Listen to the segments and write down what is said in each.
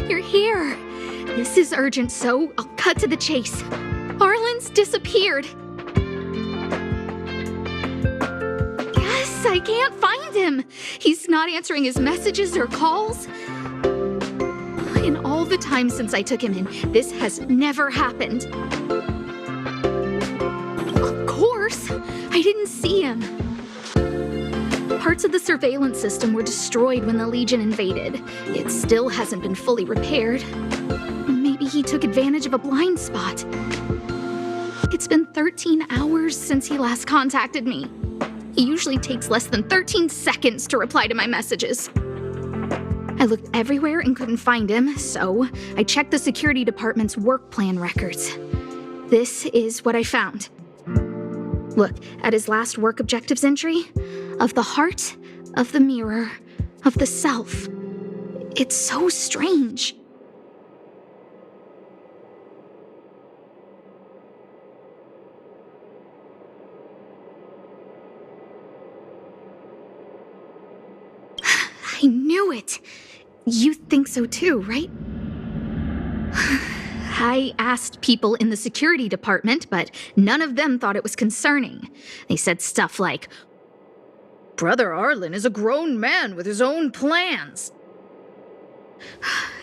You're here. This is urgent, so I'll cut to the chase. Arlen's disappeared. Yes, I can't find him. He's not answering his messages or calls. In all the time since I took him in, this has never happened. Of course, I didn't see him. Parts of the surveillance system were destroyed when the Legion invaded. It still hasn't been fully repaired. Maybe he took advantage of a blind spot. It's been 13 hours since he last contacted me. He usually takes less than 13 seconds to reply to my messages. I looked everywhere and couldn't find him, so I checked the security department's work plan records. This is what I found. Look at his last work objectives entry. Of the heart, of the mirror, of the self. It's so strange. I knew it. You think so too, right? I asked people in the security department, but none of them thought it was concerning. They said stuff like, "Brother Arlen is a grown man with his own plans."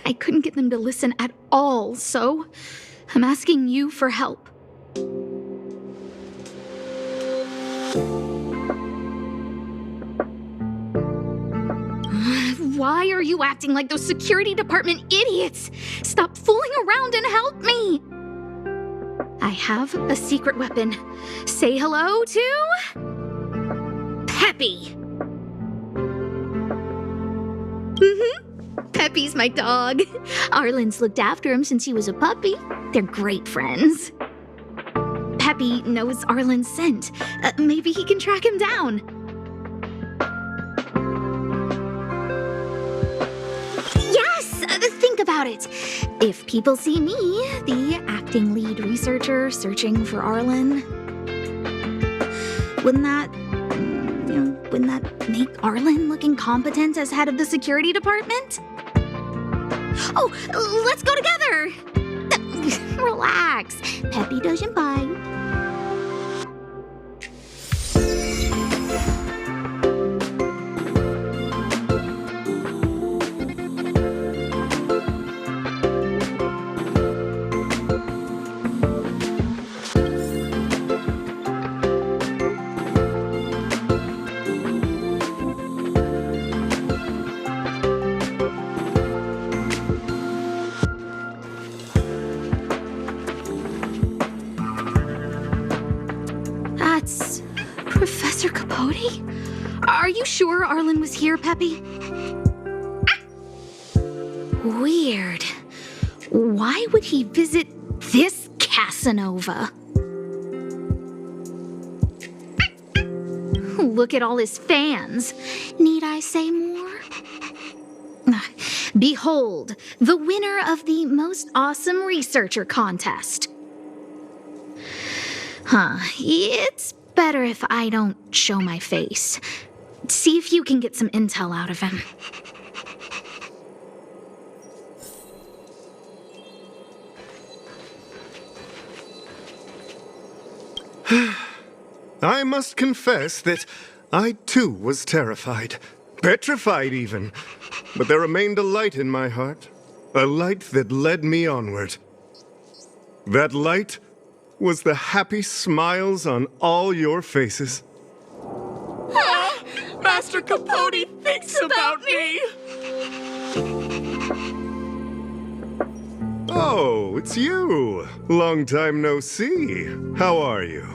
I couldn't get them to listen at all, so I'm asking you for help. Why are you acting like those security department idiots? Stop fooling around and help me! I have a secret weapon. Say hello to... Peppy! Peppy's my dog. Arlen's looked after him since he was a puppy. They're great friends. Peppy knows Arlen's scent. Maybe he can track him down. Think about it. If people see me, the acting lead researcher searching for Arlen, wouldn't that make Arlen look incompetent as head of the security department? Oh, let's go together. Relax. Peppy doesn't bite. That's Professor Capote? Are you sure Arlen was here, Peppy? Weird. Why would he visit this Casanova? Look at all his fans. Need I say more? Behold, the winner of the Most Awesome Researcher contest. It's better if I don't show my face. See if you can get some intel out of him. I must confess that I too was terrified. Petrified even. But there remained a light in my heart. A light that led me onward. That light was the happy smiles on all your faces. Master Capote thinks about me! Oh, it's you. Long time no see. How are you?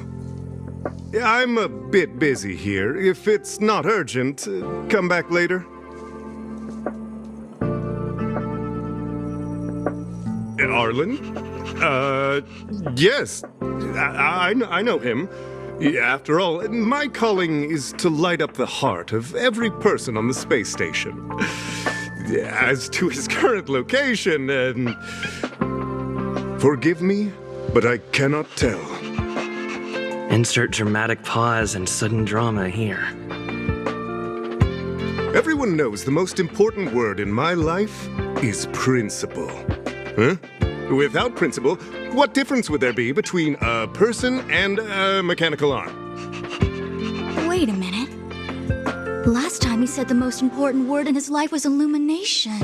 I'm a bit busy here. If it's not urgent, come back later. Arlen? Yes. I know him. After all, my calling is to light up the heart of every person on the space station. As to his current location, forgive me, but I cannot tell. Insert dramatic pause and sudden drama here. Everyone knows the most important word in my life is principle. Huh? Without principle, what difference would there be between a person and a mechanical arm? Wait a minute. Last time he said the most important word in his life was illumination.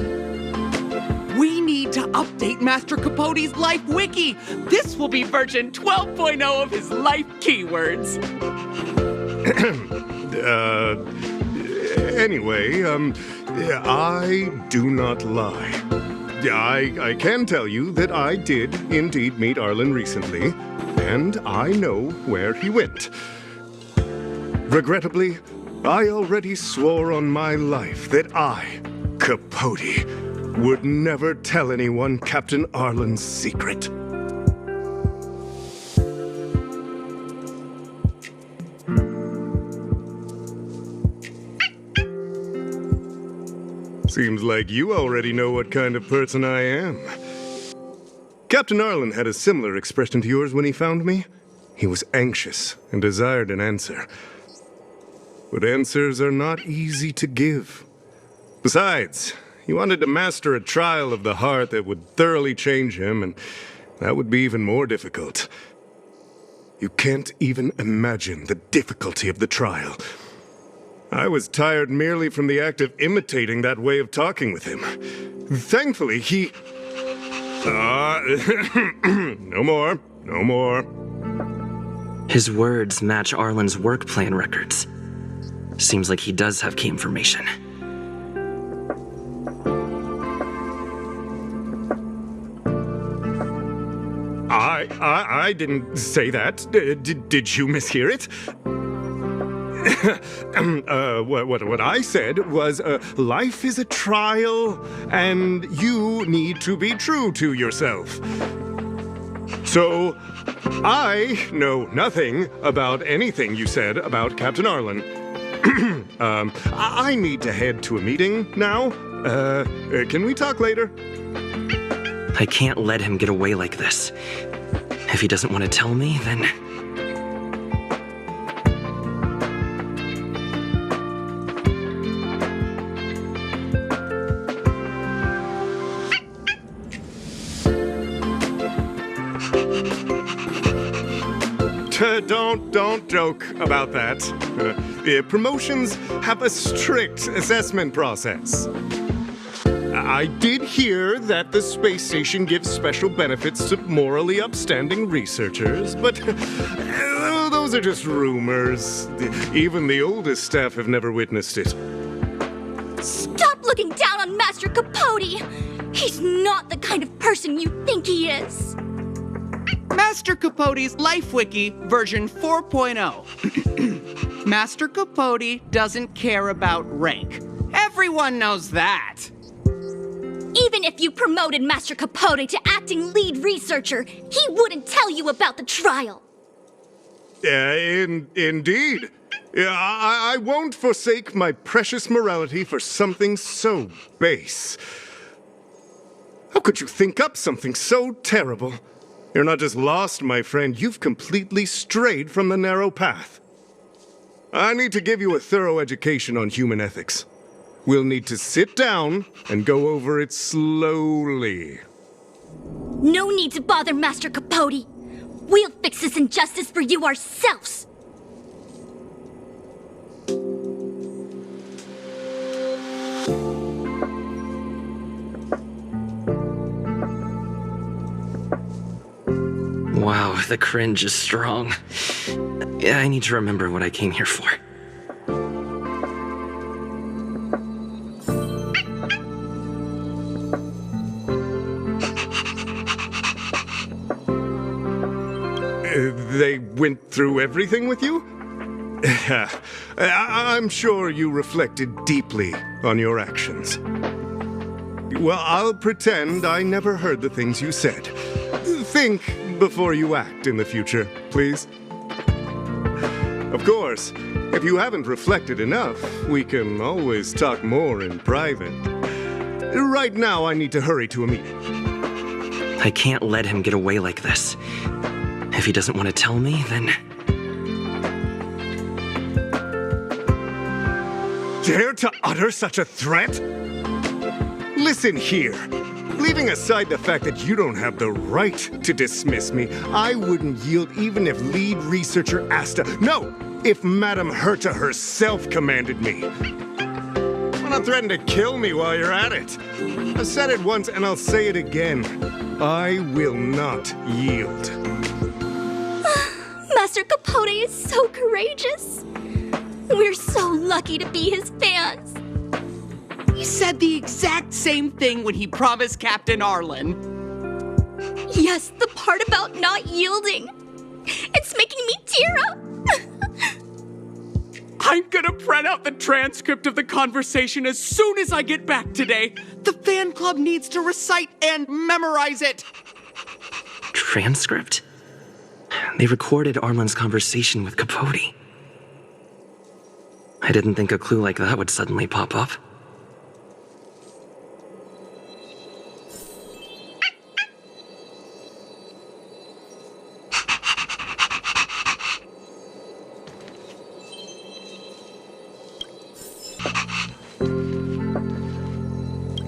We need to update Master Capote's Life Wiki! This will be version 12.0 of his life keywords! Anyway, I do not lie. I can tell you that I did indeed meet Arlen recently, and I know where he went. Regrettably, I already swore on my life that I, Capote, would never tell anyone Captain Arlen's secret. Seems like you already know what kind of person I am. Captain Arlen had a similar expression to yours when he found me. He was anxious and desired an answer. But answers are not easy to give. Besides, he wanted to master a trial of the heart that would thoroughly change him, and that would be even more difficult. You can't even imagine the difficulty of the trial. I was tired merely from the act of imitating that way of talking with him. Thankfully, he... no more. No more. His words match Arlen's work plan records. Seems like he does have key information. I didn't say that. Did you mishear it? What I said was, life is a trial, and you need to be true to yourself. So, I know nothing about anything you said about Captain Arlen. I need to head to a meeting now. Can we talk later? I can't let him get away like this. If he doesn't want to tell me, then... Don't joke about that. Promotions have a strict assessment process. I did hear that the space station gives special benefits to morally upstanding researchers, but those are just rumors. Even the oldest staff have never witnessed it. Stop looking down on Master Capote! He's not the kind of person you think he is! Master Capote's Life Wiki version 4.0. Master Capote doesn't care about rank. Everyone knows that. Even if you promoted Master Capote to acting lead researcher, he wouldn't tell you about the trial. Indeed. I won't forsake my precious morality for something so base. How could you think up something so terrible? You're not just lost, my friend. You've completely strayed from the narrow path. I need to give you a thorough education on human ethics. We'll need to sit down and go over it slowly. No need to bother Master Capote. We'll fix this injustice for you ourselves. Wow, the cringe is strong. I need to remember what I came here for. went through everything with you? I'm sure you reflected deeply on your actions. Well, I'll pretend I never heard the things you said. Think before you act in the future, please. Of course, if you haven't reflected enough, we can always talk more in private. Right now, I need to hurry to a meeting. I can't let him get away like this. If he doesn't want to tell me, then... Dare to utter such a threat? Listen here. Leaving aside the fact that you don't have the right to dismiss me, I wouldn't yield even if lead researcher Asta... No! If Madame Herta herself commanded me. Why not threaten to kill me while you're at it? I've said it once and I'll say it again. I will not yield. Master Capote is so courageous. We're so lucky to be his fans. He said the exact same thing when he promised Captain Arlen. Yes, the part about not yielding. It's making me tear up. I'm gonna print out the transcript of the conversation as soon as I get back today. The fan club needs to recite and memorize it. Transcript? They recorded Arlen's conversation with Capote. I didn't think a clue like that would suddenly pop up.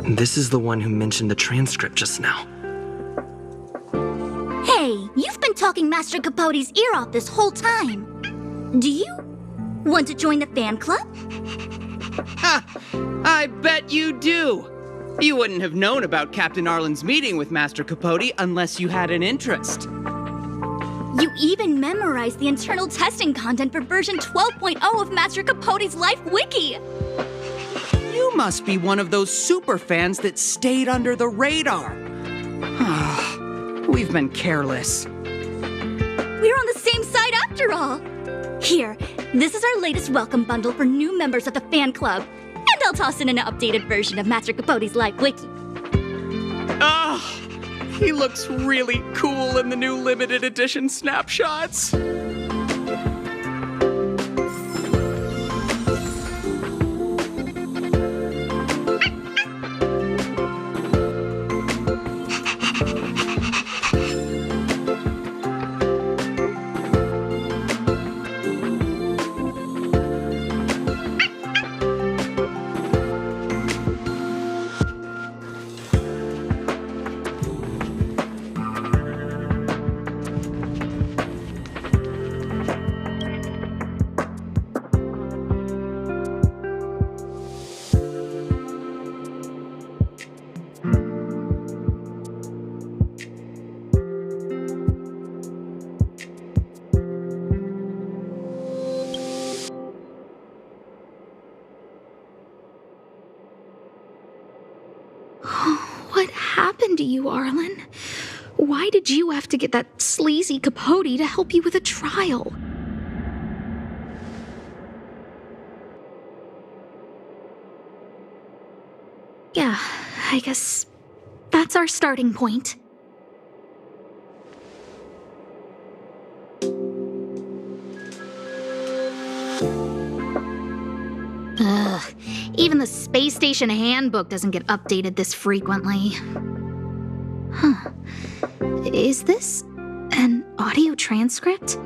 This is the one who mentioned the transcript just now. Hey, you've been talking Master Capote's ear off this whole time. Do you want to join the fan club? Ha! I bet you do. You wouldn't have known about Captain Arlen's meeting with Master Capote unless you had an interest. You even memorized the internal testing content for version 12.0 of Master Capote's Life Wiki. You must be one of those super fans that stayed under the radar. We've been careless. We're on the same side after all. Here, this is our latest welcome bundle for new members of the fan club. And I'll toss in an updated version of Master Capote's Life Wiki. He looks really cool in the new limited edition snapshots. What happened to you, Arlen? Why did you have to get that sleazy Capote to help you with a trial? Yeah, I guess that's our starting point. Ugh, even the space station handbook doesn't get updated this frequently. Huh. Is this an audio transcript?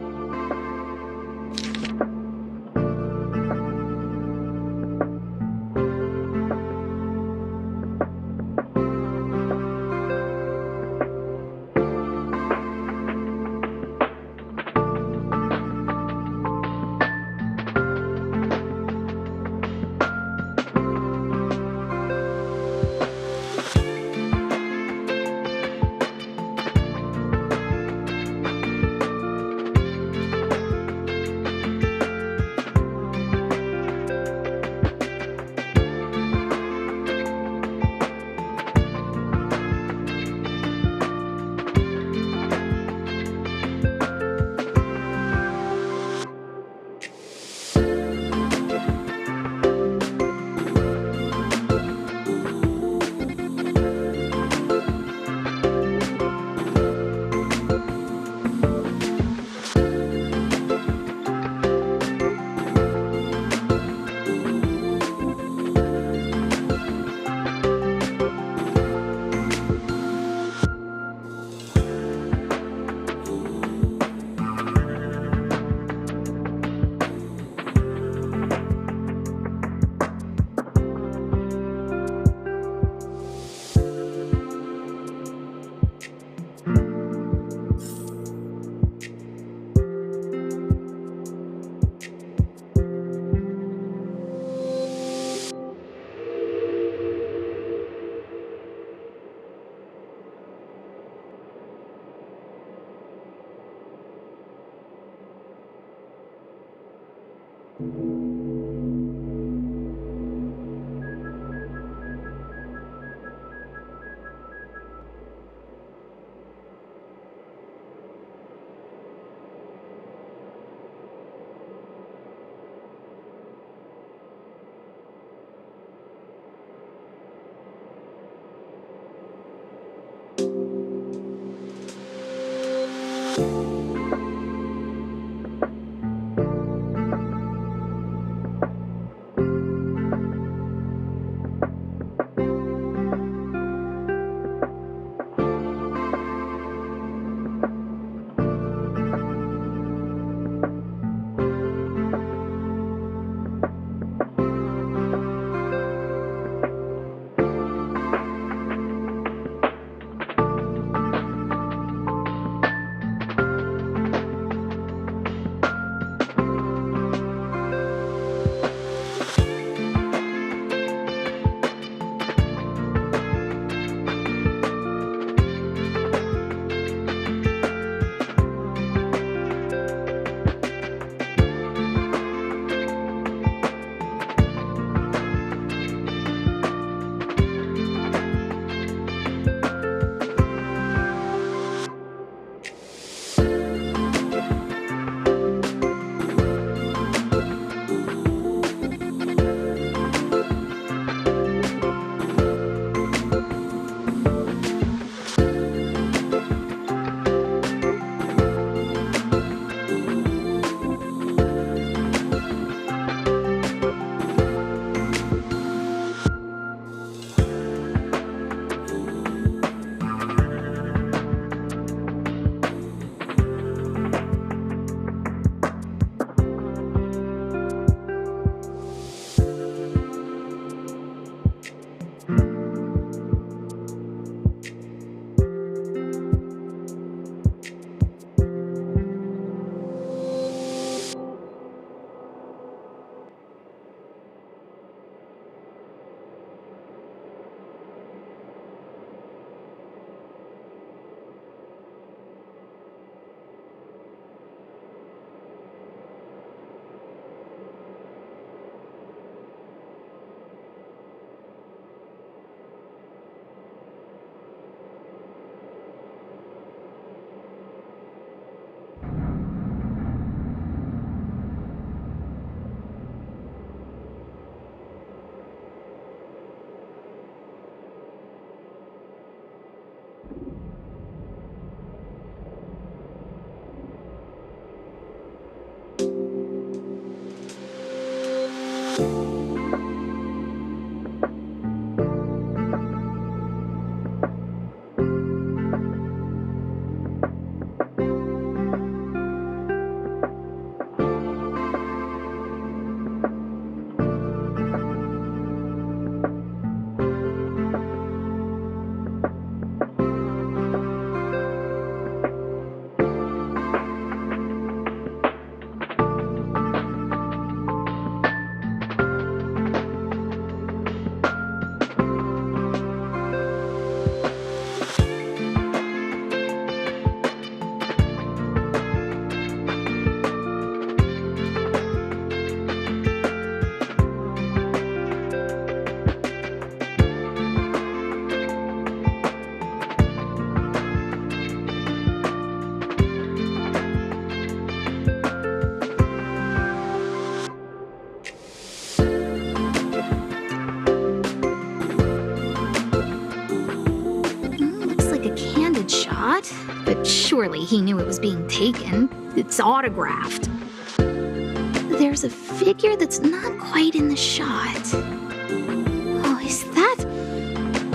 But surely he knew it was being taken. It's autographed. There's a figure that's not quite in the shot. Oh, is that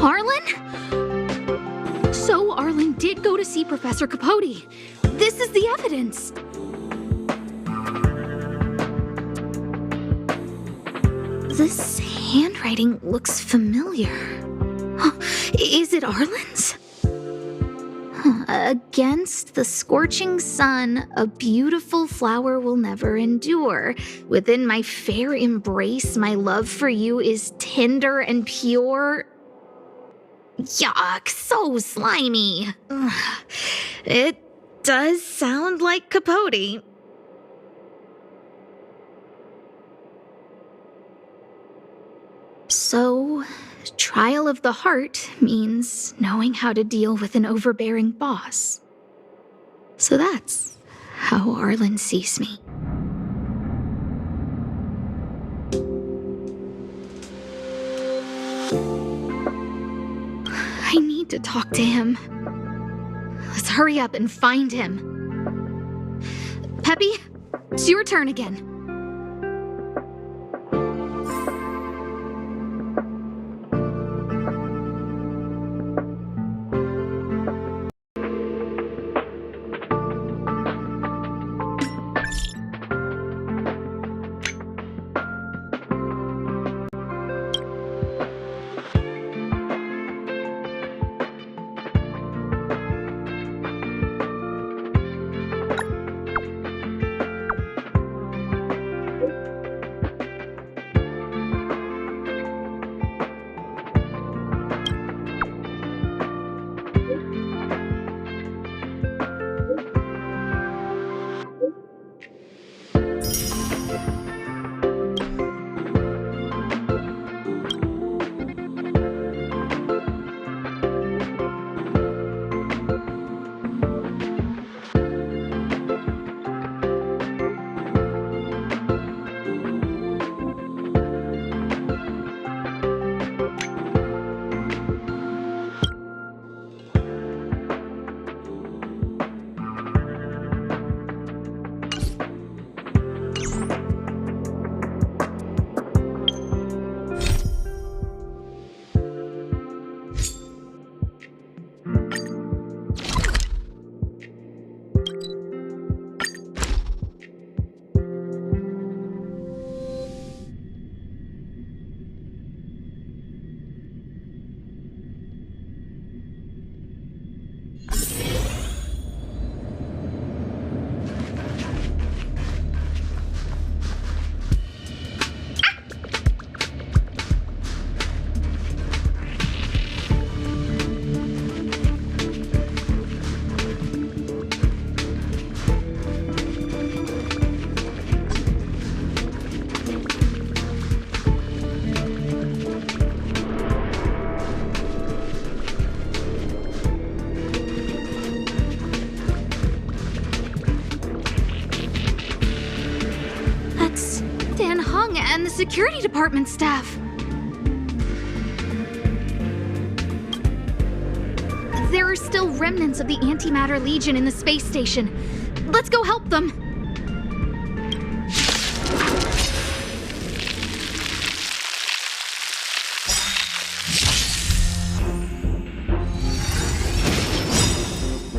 Arlen? So Arlen did go to see Professor Capote. This is the evidence. This handwriting looks familiar. Is it Arlen's? Against the scorching sun, a beautiful flower will never endure. Within my fair embrace, my love for you is tender and pure. Yuck, so slimy. It does sound like Capote. So, trial of the heart means knowing how to deal with an overbearing boss. So that's how Arlen sees me. I need to talk to him. Let's hurry up and find him. Peppy, it's your turn again. And the security department staff. There are still remnants of the Antimatter Legion in the space station. Let's go help them.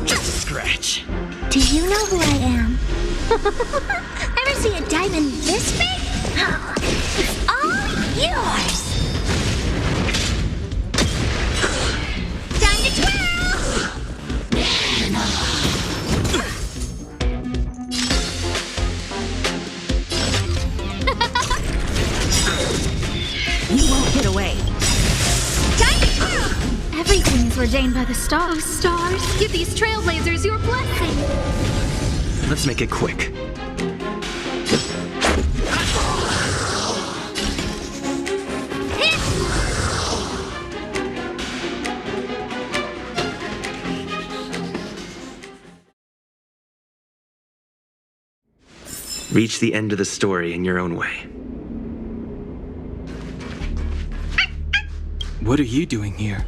Just a scratch. Do you know who I am? Ever see a diamond this big? It's all yours! Time to twirl! You won't get away. Time to twirl! Everything is ordained by the stars. Oh, stars, give these trailblazers your blessing. Let's make it quick. Reach the end of the story in your own way. What are you doing here?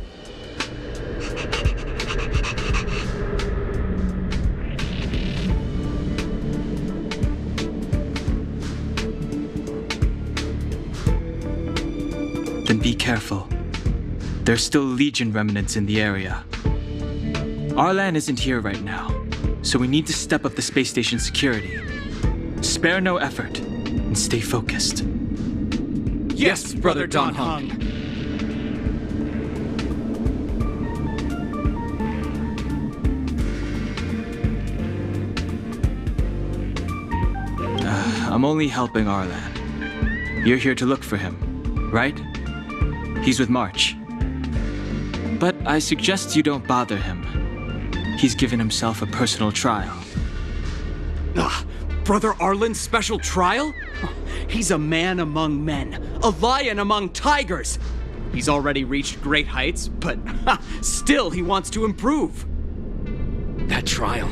Then be careful. There's still Legion remnants in the area. Arlan isn't here right now, so we need to step up the space station security. Spare no effort, and stay focused. Yes, Brother Don Hung. I'm only helping Arlan. You're here to look for him, right? He's with March. But I suggest you don't bother him. He's given himself a personal trial. Brother Arlen's special trial? He's a man among men, a lion among tigers. He's already reached great heights, but still he wants to improve. That trial.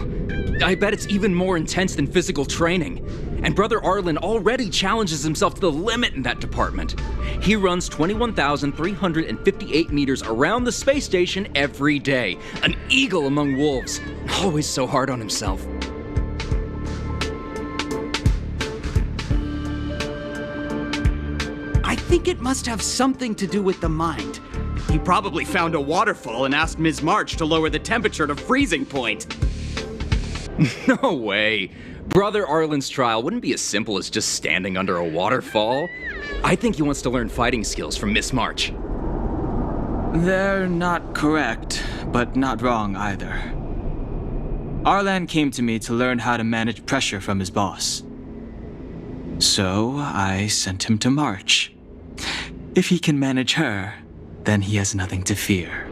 I bet it's even more intense than physical training. And Brother Arlen already challenges himself to the limit in that department. He runs 21,358 meters around the space station every day. An eagle among wolves. Always so hard on himself. I think it must have something to do with the mind. He probably found a waterfall and asked Ms. March to lower the temperature to freezing point. No way. Brother Arlen's trial wouldn't be as simple as just standing under a waterfall. I think he wants to learn fighting skills from Miss March. They're not correct, but not wrong either. Arlan came to me to learn how to manage pressure from his boss. So I sent him to March. If he can manage her, then he has nothing to fear.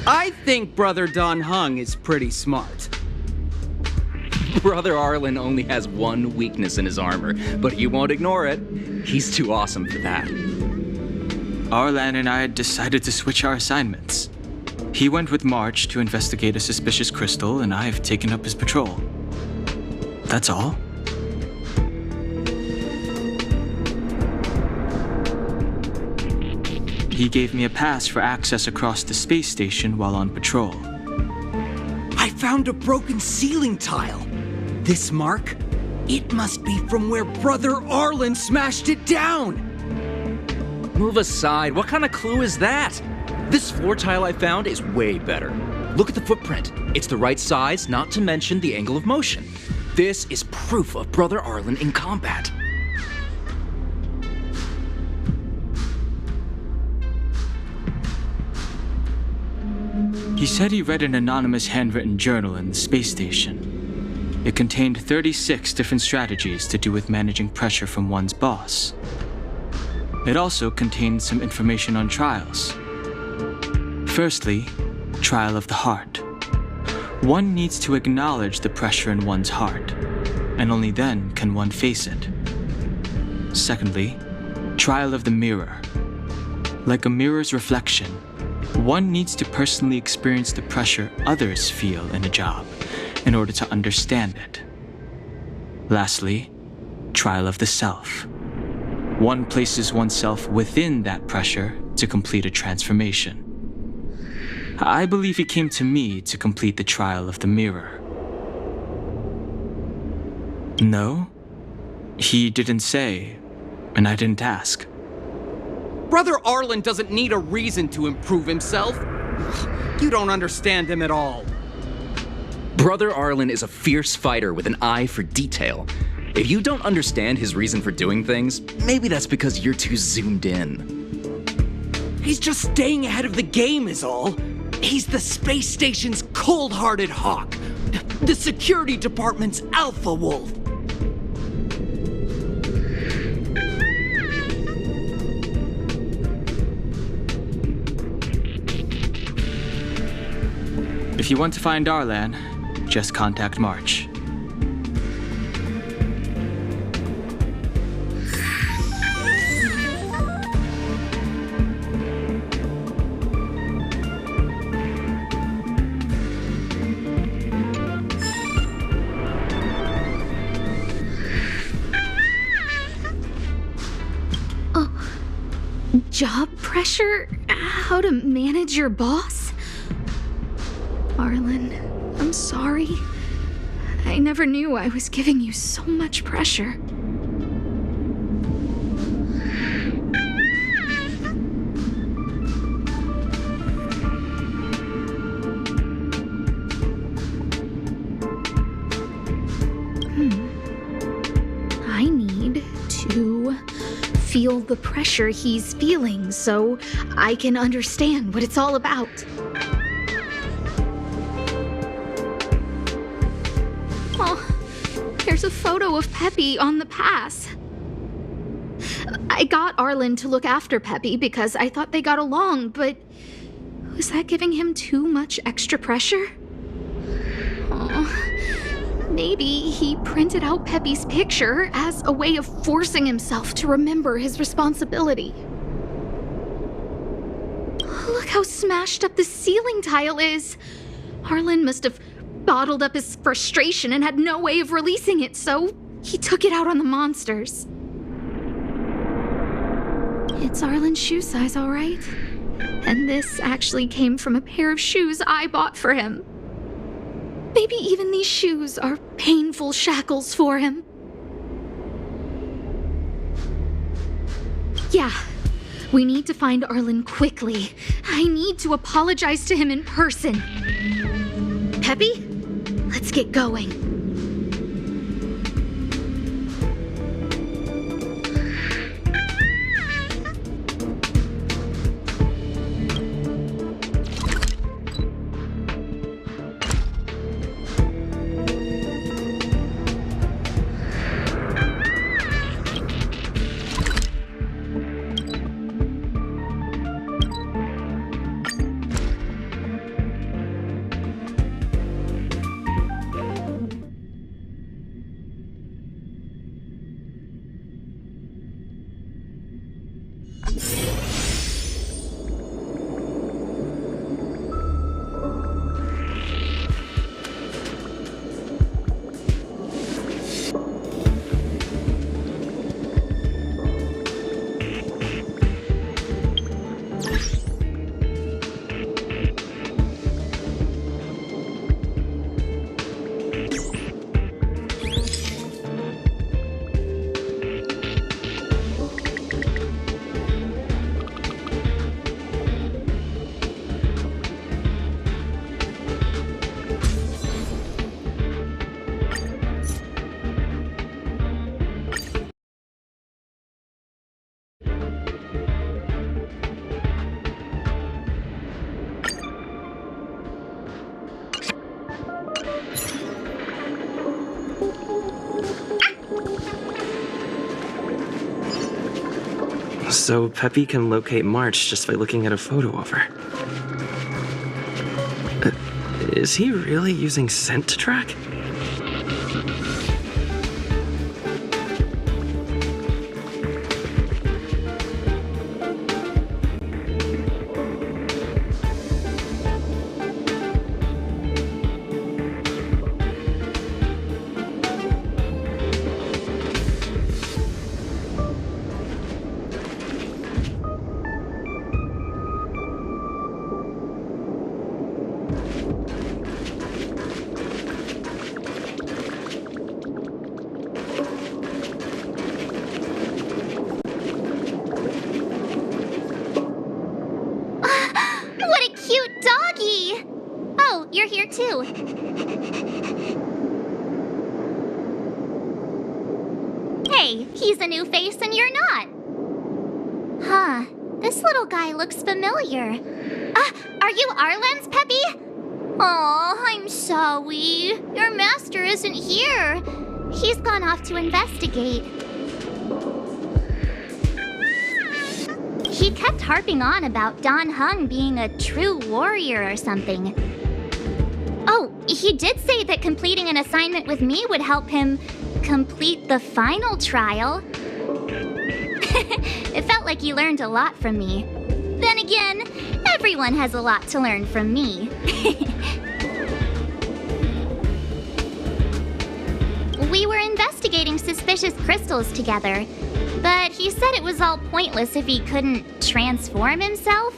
I think Brother Don Hung is pretty smart. Brother Arlen only has one weakness in his armor, but he won't ignore it. He's too awesome for that. Arlan and I decided to switch our assignments. He went with March to investigate a suspicious crystal, and I've taken up his patrol. That's all. He gave me a pass for access across the space station while on patrol. I found a broken ceiling tile. This mark? It must be from where Brother Arlen smashed it down. Move aside. What kind of clue is that? This floor tile I found is way better. Look at the footprint. It's the right size, not to mention the angle of motion. This is proof of Brother Arlen in combat. He said he read an anonymous handwritten journal in the space station. It contained 36 different strategies to do with managing pressure from one's boss. It also contained some information on trials. Firstly, trial of the heart. One needs to acknowledge the pressure in one's heart, and only then can one face it. Secondly, trial of the mirror. Like a mirror's reflection, one needs to personally experience the pressure others feel in a job in order to understand it. Lastly, trial of the self. One places oneself within that pressure to complete a transformation. I believe he came to me to complete the trial of the mirror. No, he didn't say, and I didn't ask. Brother Arlen doesn't need a reason to improve himself. You don't understand him at all. Brother Arlen is a fierce fighter with an eye for detail. If you don't understand his reason for doing things, maybe that's because you're too zoomed in. He's just staying ahead of the game is all. He's the space station's cold-hearted hawk. The security department's alpha wolf. If you want to find Arlan, just contact March. Job pressure? How to manage your boss? Arlen, I'm sorry. I never knew I was giving you so much pressure. I need to feel the pressure he's feeling so I can understand what it's all about. Oh, there's a photo of Peppy on the pass. I got Arlen to look after Peppy because I thought they got along, but was that giving him too much extra pressure? Oh, maybe he printed out Peppy's picture as a way of forcing himself to remember his responsibility. Look how smashed up the ceiling tile is. Arlen must have bottled up his frustration and had no way of releasing it, so he took it out on the monsters. It's Arlen's shoe size, all right. And this actually came from a pair of shoes I bought for him. Maybe even these shoes are painful shackles for him. Yeah, we need to find Arlen quickly. I need to apologize to him in person. Peppy, let's get going. So Peppy can locate March just by looking at a photo of her. Is he really using scent to track? You're here too. Hey, he's a new face and you're not. Huh, this little guy looks familiar. Are you Arlen's Peppy? Oh, I'm sorry. Your master isn't here. He's gone off to investigate. He kept harping on about Don Hung being a true warrior or something. Oh, he did say that completing an assignment with me would help him complete the final trial. It felt like he learned a lot from me. Then again, everyone has a lot to learn from me. We were investigating suspicious crystals together, but he said it was all pointless if he couldn't transform himself.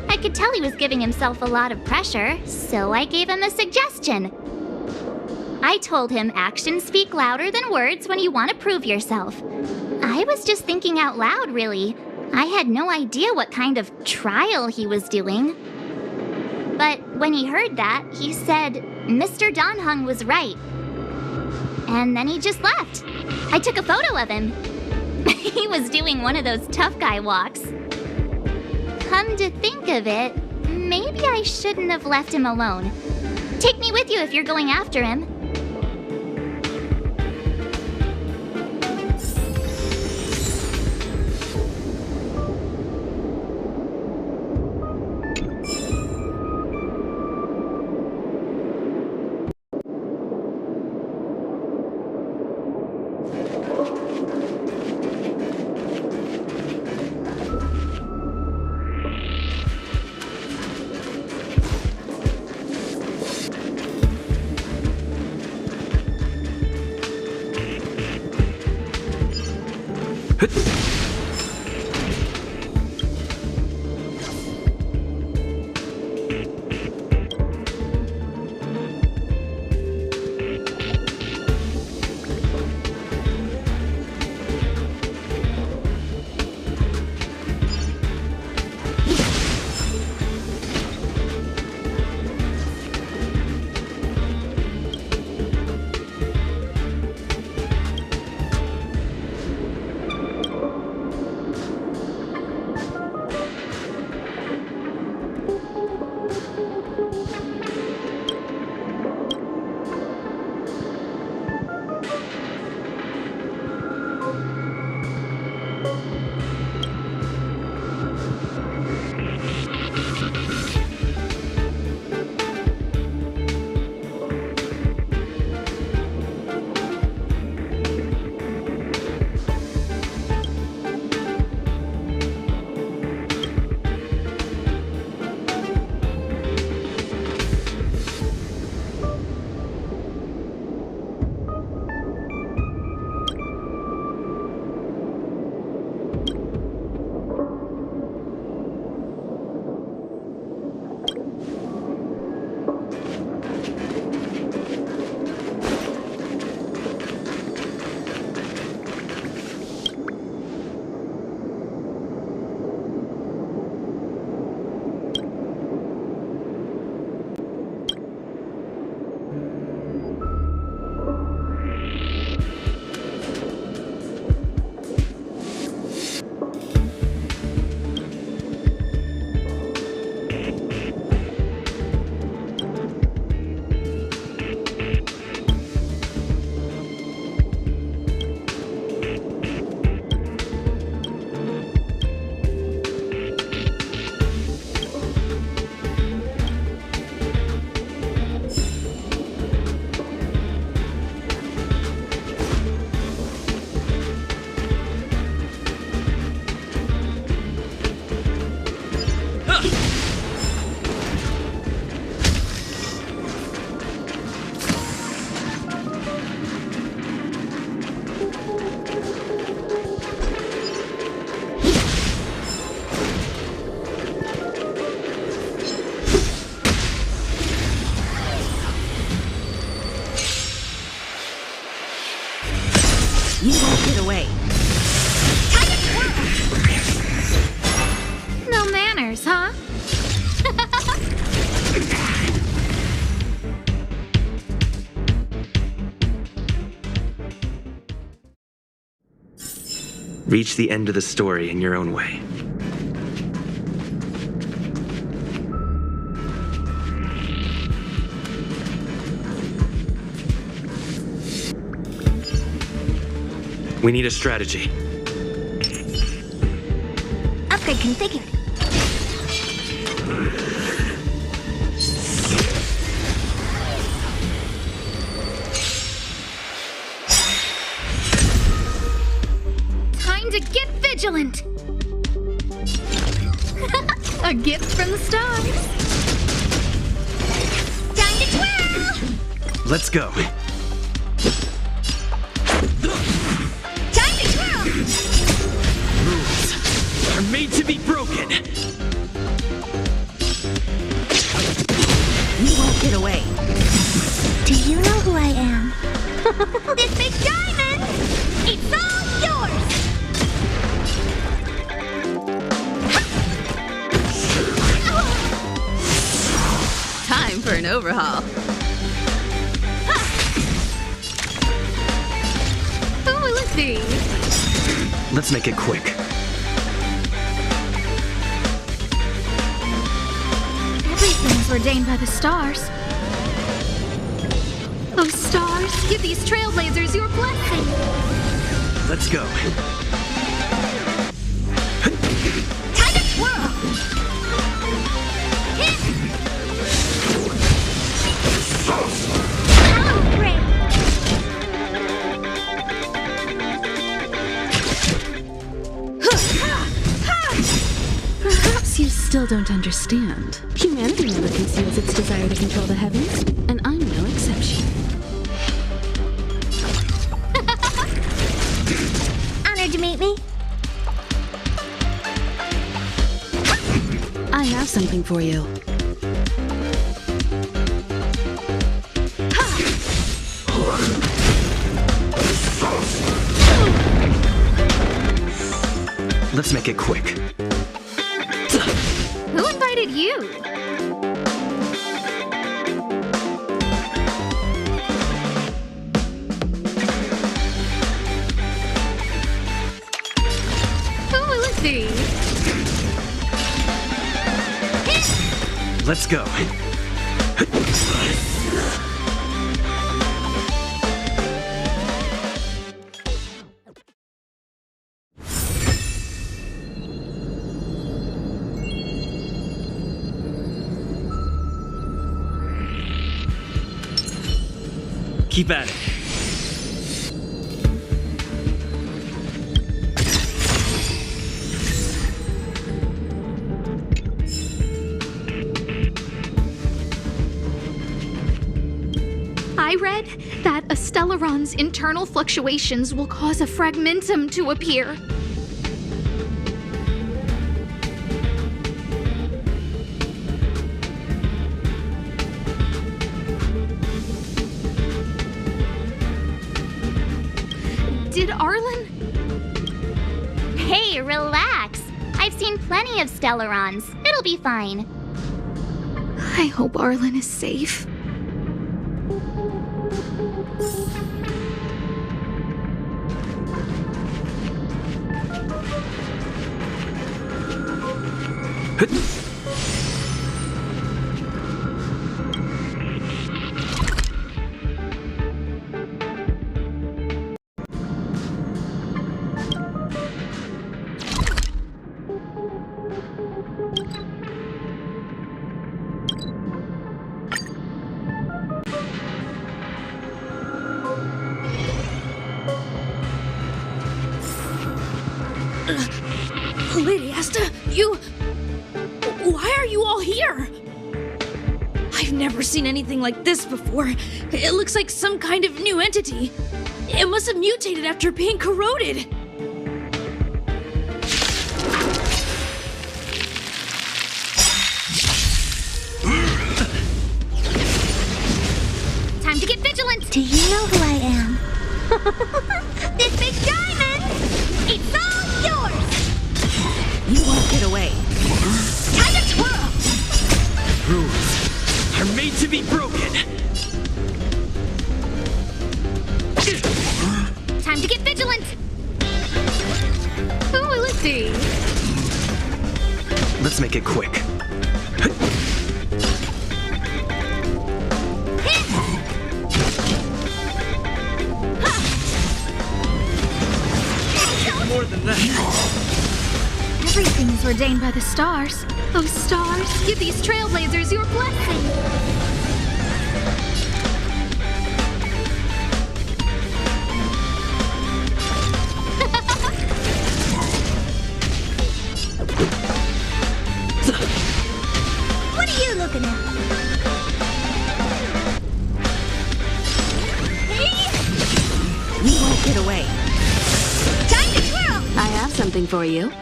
I could tell he was giving himself a lot of pressure, so I gave him a suggestion. I told him actions speak louder than words when you want to prove yourself. I was just thinking out loud, really. I had no idea what kind of trial he was doing. But when he heard that, he said Mr. Don Hung was right. And then he just left. I took a photo of him. He was doing one of those tough guy walks. Come to think of it, maybe I shouldn't have left him alone. Take me with you if you're going after him. Reach the end of the story in your own way. We need a strategy. Upgrade configured. Time to get vigilant! A gift from the stars! Time to twirl! Let's go. Time to twirl! Rules are made to be broken. You won't get away. Do you know who I am? This big diamond! It's all yours! Time for an overhaul. Who will it be? Let's make it quick. Everything's ordained by the stars. Oh, stars, give these trailblazers your blessing. Let's go. Time to twirl! Power break! Perhaps you still don't understand. Humanity never conceals its desire to control the heavens, and I'm no exception. Honored to meet me. I have something for you. Let's make it quick. Who invited you? Who will it be? Let's go. Keep at it. I read that a Stellaron's internal fluctuations will cause a fragmentum to appear. Did Arlen? Hey, relax. I've seen plenty of Stellarons. It'll be fine. I hope Arlen is safe. Lady Asta, you... Why are you all here? I've never seen anything like this before. It looks like some kind of new entity. It must have mutated after being corroded. Time to get vigilant! Do you know who I am? This big diamond! It's all yours! You won't get away. Time to twirl! Rules are made to be broken. Time to get vigilant! Let's make it quick. More than that. Everything is ordained by the stars. Those stars give these trailblazers your blessing. What are you looking at? You won't get away. Time to twirl! I have something for you.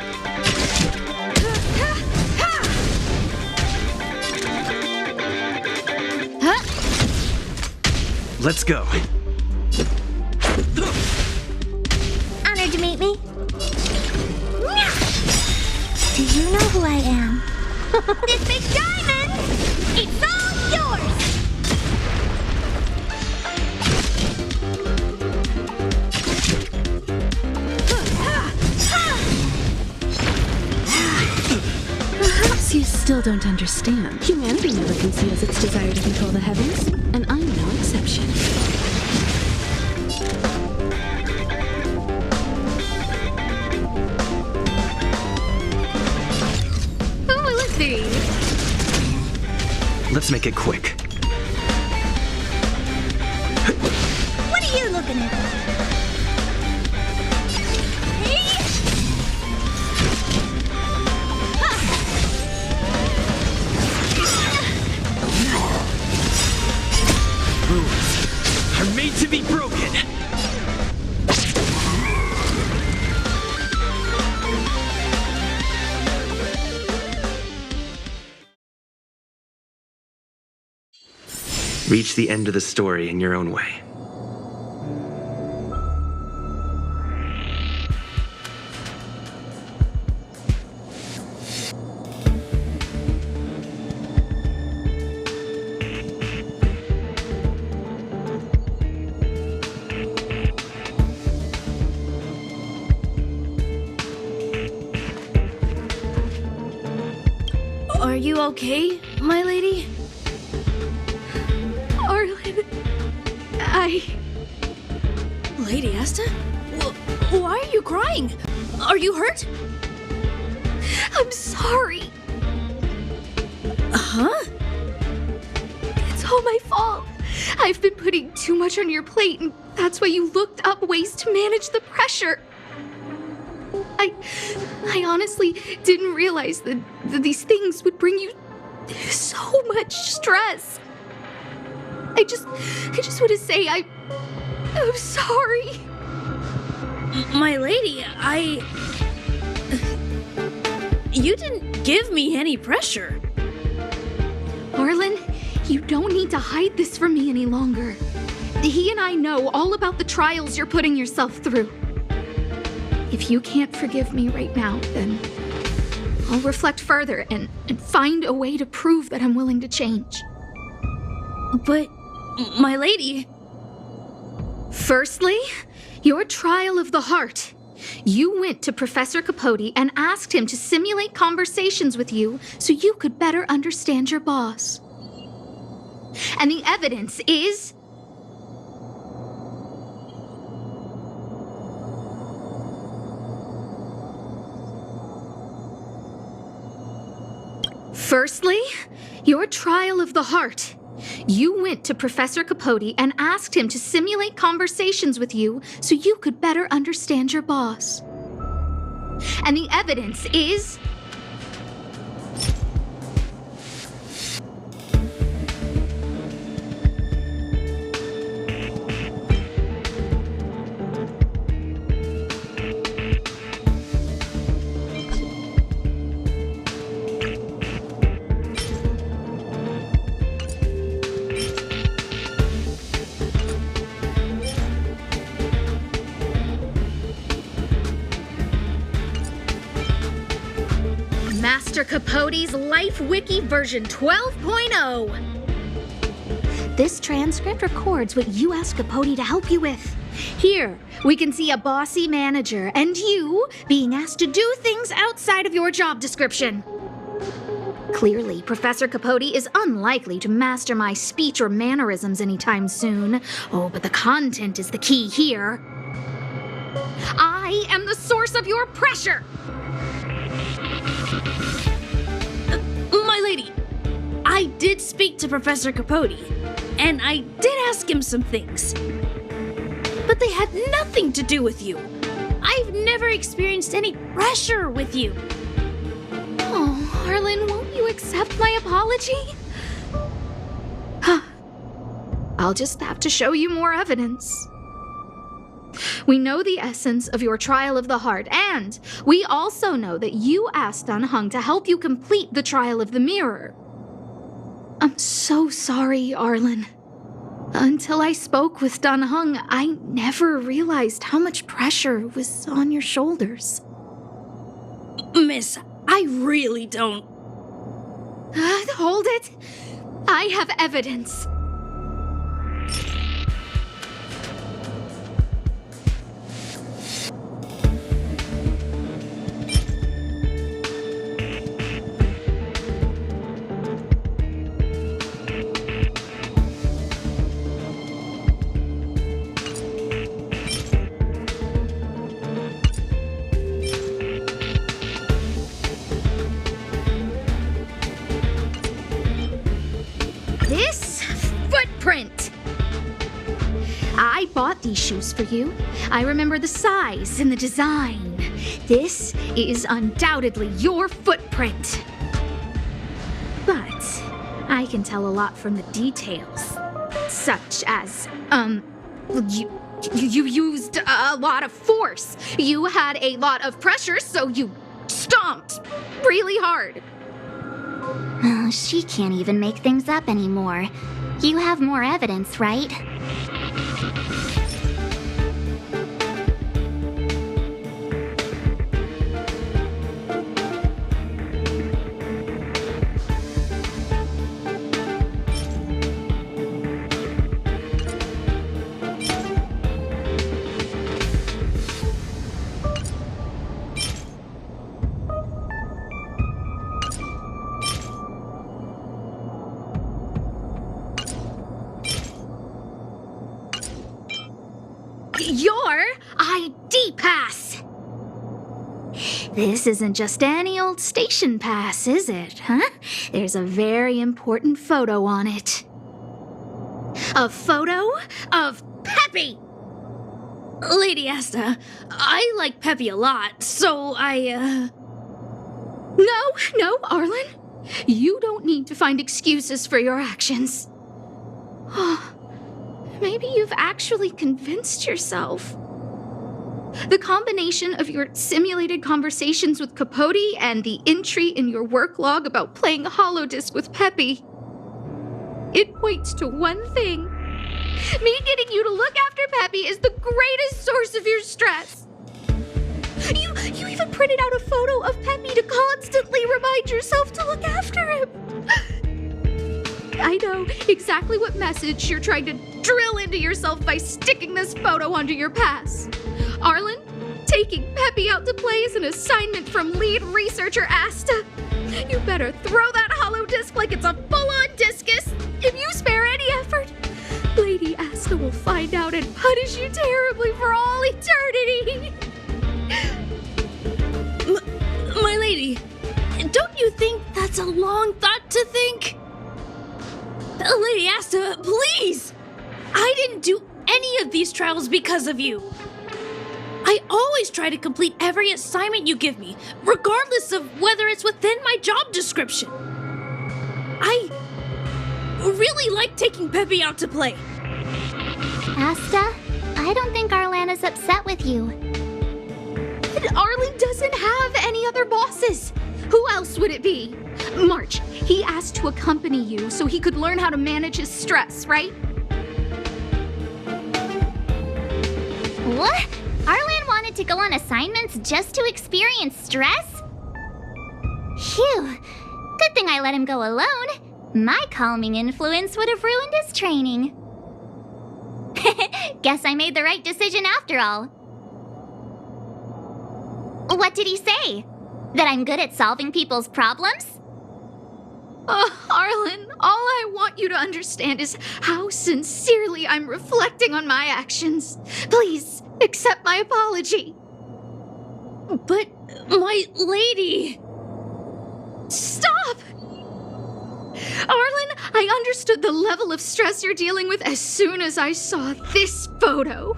Let's go. Honored to meet me. Do you know who I am? This big diamond! It's all yours! Perhaps you still don't understand. Humanity never conceals its desire to control the heavens, and I'm no exception. Who will it be? Let's make it quick. What are you looking at? Rules are made to be broken. Reach the end of the story in your own way. Are you okay, my lady? Arlen, Lady Asta? Why are you crying? Are you hurt? I'm sorry. Huh? It's all my fault. I've been putting too much on your plate, and that's why you looked up ways to manage the pressure. I honestly didn't realize that these things would bring you so much stress. I just want to say I'm sorry. My lady, You didn't give me any pressure. Arlen, you don't need to hide this from me any longer. He and I know all about the trials you're putting yourself through. If you can't forgive me right now, then I'll reflect further and find a way to prove that I'm willing to change. But, my lady... Firstly, your trial of the heart. You went to Professor Capote and asked him to simulate conversations with you so you could better understand your boss. And the evidence is... Firstly, your trial of the heart. You went to Professor Capote and asked him to simulate conversations with you so you could better understand your boss. And the evidence is... Master Capote's Life Wiki version 12.0. This transcript records what you asked Capote to help you with. Here, we can see a bossy manager and you being asked to do things outside of your job description. Clearly, Professor Capote is unlikely to master my speech or mannerisms anytime soon. Oh, but the content is the key here. I am the source of your pressure! My lady, I did speak to Professor Capote, and I did ask him some things. But they had nothing to do with you. I've never experienced any pressure with you. Oh, Arlen, won't you accept my apology? I'll just have to show you more evidence. We know the essence of your trial of the heart, and we also know that you asked Dan Heng to help you complete the trial of the mirror. I'm so sorry, Arlen. Until I spoke with Dan Heng, I never realized how much pressure was on your shoulders. Miss, I really don't. Hold it. I have evidence. This footprint! I bought these shoes for you. I remember the size and the design. This is undoubtedly your footprint. But I can tell a lot from the details. Such as, you used a lot of force. You had a lot of pressure, so you stomped really hard. Oh, she can't even make things up anymore. You have more evidence, right? Your ID pass! This isn't just any old station pass, is it, huh? There's a very important photo on it. A photo of Peppy! Lady Asta, I like Peppy a lot, so No, Arlen. You don't need to find excuses for your actions. Maybe you've actually convinced yourself. The combination of your simulated conversations with Capote and the entry in your work log about playing Holodisc with Peppy, it points to one thing. Me getting you to look after Peppy is the greatest source of your stress. You even printed out a photo of Peppy to constantly remind yourself to look after him. I know exactly what message you're trying to drill into yourself by sticking this photo onto your pass. Arlen, taking Peppy out to play is an assignment from lead researcher Asta. You better throw that holodisc like it's a full-on discus. If you spare any effort, Lady Asta will find out and punish you terribly for all eternity. My lady, don't you think that's a long thought to think? Lady Asta, please! I didn't do any of these trials because of you. I always try to complete every assignment you give me, regardless of whether it's within my job description. I really like taking Peppy out to play. Asta, I don't think Arlan is upset with you. But Arlen doesn't have any other bosses. Who else would it be? March, he asked to accompany you so he could learn how to manage his stress, right? What? Arlan wanted to go on assignments just to experience stress? Phew. Good thing I let him go alone. My calming influence would have ruined his training. Guess I made the right decision after all. What did he say? That I'm good at solving people's problems? Arlen, all I want you to understand is how sincerely I'm reflecting on my actions. Please, accept my apology. But, my lady... Stop! Arlen, I understood the level of stress you're dealing with as soon as I saw this photo.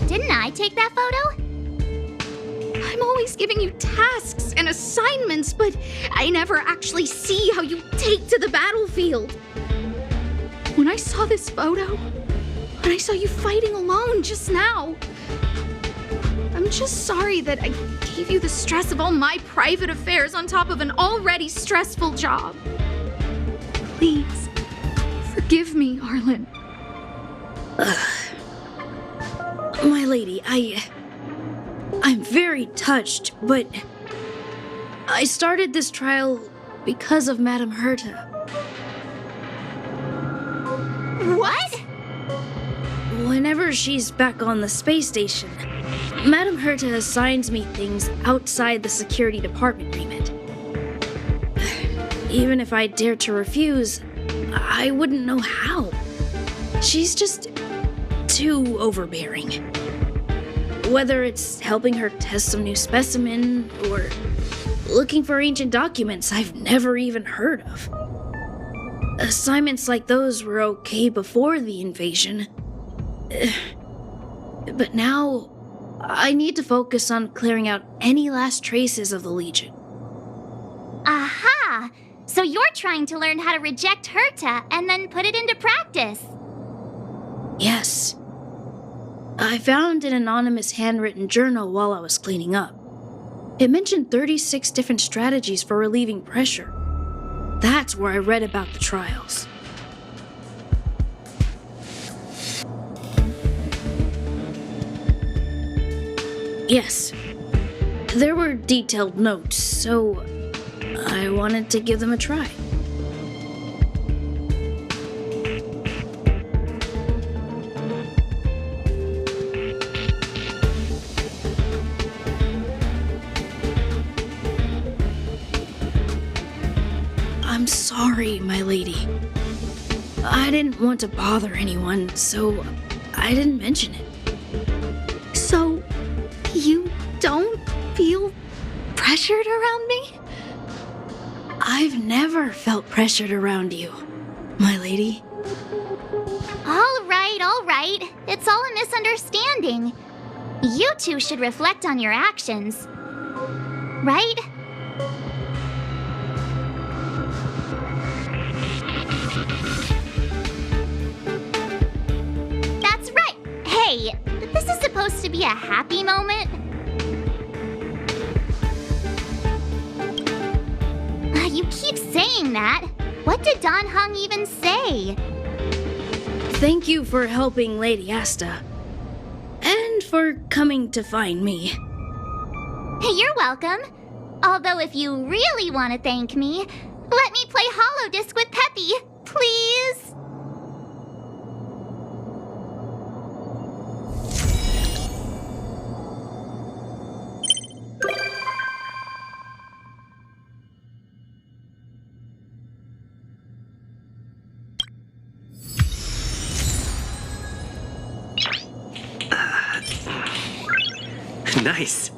Didn't I take that photo? I'm always giving you tasks and assignments, but I never actually see how you take to the battlefield. When I saw this photo, when I saw you fighting alone just now, I'm just sorry that I gave you the stress of all my private affairs on top of an already stressful job. Please, forgive me, Arlen. My lady, I'm very touched, but I started this trial because of Madame Herta. What? Whenever she's back on the space station, Madame Herta assigns me things outside the security department remit. Even if I dared to refuse, I wouldn't know how. She's just too overbearing. Whether it's helping her test some new specimen or looking for ancient documents I've never even heard of. Assignments like those were okay before the invasion. But now, I need to focus on clearing out any last traces of the Legion. Aha! So you're trying to learn how to reject Herta and then put it into practice. Yes. I found an anonymous handwritten journal while I was cleaning up. It mentioned 36 different strategies for relieving pressure. That's where I read about the trials. Yes. There were detailed notes, so I wanted to give them a try. I'm sorry, my lady. I didn't want to bother anyone, so I didn't mention it. So, you don't feel pressured around me? I've never felt pressured around you, my lady. All right. It's all a misunderstanding. You two should reflect on your actions. Right? That's right. Hey, this is supposed to be a happy moment. You keep saying that. What did Don Hung even say? Thank you for helping Lady Asta. And for coming to find me. You're welcome. Although if you really want to thank me, let me play Hollow Disc with Peppy, please. Nice.